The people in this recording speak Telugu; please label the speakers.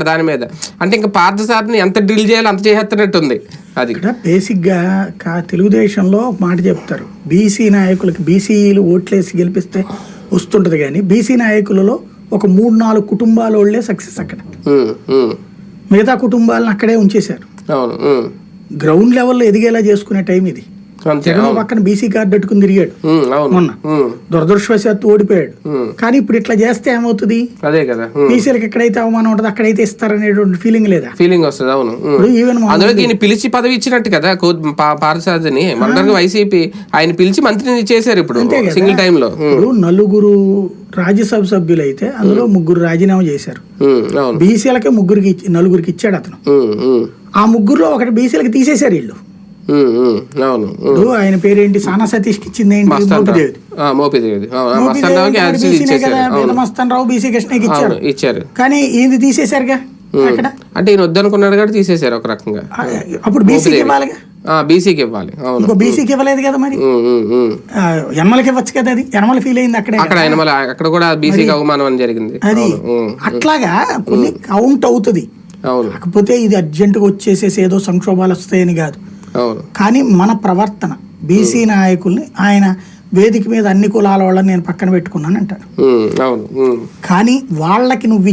Speaker 1: దాని మీద. అంటే ఇంకా పార్థసారథిని ఎంత డ్రిల్ చేయాలో అంత చేసేస్తున్నట్టుంది. అది
Speaker 2: బేసిక్గా తెలుగుదేశంలో ఒక మాట చెప్తారు, బీసీ నాయకులకి బీసీలు ఓట్లేసి గెలిపిస్తే వస్తుంటది, కానీ బీసీ నాయకులలో ఒక 3-4 కుటుంబాల వాళ్ళే సక్సెస్ అక్కడ. మిగతా కుటుంబాలను అక్కడే ఉంచేశారు. గ్రౌండ్ లెవెల్లో ఎదిగేలా చేసుకునే టైం ఇది. జగన్ పక్కన బీసీ కార్డు పెట్టుకుని తిరిగాడు మొన్న, దురదృష్టవశాత్తు ఓడిపోయాడు. కానీ ఇప్పుడు ఇట్లా చేస్తే ఏమవుతుంది,
Speaker 1: అదే కదా,
Speaker 2: బీసీలకు ఎక్కడైతే అవమానం ఉంటుంది అక్కడైతే ఇస్తారనేటువంటి ఫీలింగ్ లేదా,
Speaker 1: ఫీలింగ్ వస్తుంది. అవును,
Speaker 2: ఈవెన్
Speaker 1: అందులోకి పిలిచి పదవి ఇచ్చినట్టు కదా పార్థసారథిని. మన వైసీపీ ఆయన పిలిచి మంత్రిని చేశారు ఇప్పుడు సింగిల్ టైమ్ లో.
Speaker 2: ఇప్పుడు 4 రాజ్యసభ సభ్యులు అయితే అందులో 3 రాజీనామా చేశారు. బీసీలకే 4 ఇచ్చాడు అతను. ఆ 3లో ఒకటి బీసీలకు తీసేశారు వీళ్ళు. ఆయన పేరేంటి, సానా సతీష్ కి ఇచ్చింది ఏంటి, మోపిదేవి మస్తాన్ రావు బీసీ కృష్ణకి ఇచ్చారు. కానీ ఇది తీసేశారుగా అక్కడ.
Speaker 1: అంటే ఈయన వద్దనుకున్నాడు కూడా తీసేశారు ఒక రకంగా.
Speaker 2: అప్పుడు బీసీకి ఇవ్వాలిగా,
Speaker 1: బీసీకి ఇవ్వాలి.
Speaker 2: ఇంకో బీసీకి ఇవ్వలేదు కదా, మరి యనమలకి ఇవ్వచ్చు కదా. అది యనమల ఫీల్ అయింది అక్కడ
Speaker 1: అక్కడ కూడా బీసీకి అవమానం అని జరిగింది.
Speaker 2: అది అట్లాగా కొన్ని కౌంట్ అవుతుంది. కాకపోతే ఇది అర్జెంటుగా వచ్చేసేసి ఏదో సంక్షోభాలు వస్తాయని కాదు. కానీ మన ప్రవర్తన, బీసీ నాయకుల్ని ఆయన వేదిక మీద అన్ని కులాల వాళ్ళని నేను పక్కన పెట్టుకున్నాను అంటాడు. కానీ వాళ్ళకి నువ్వు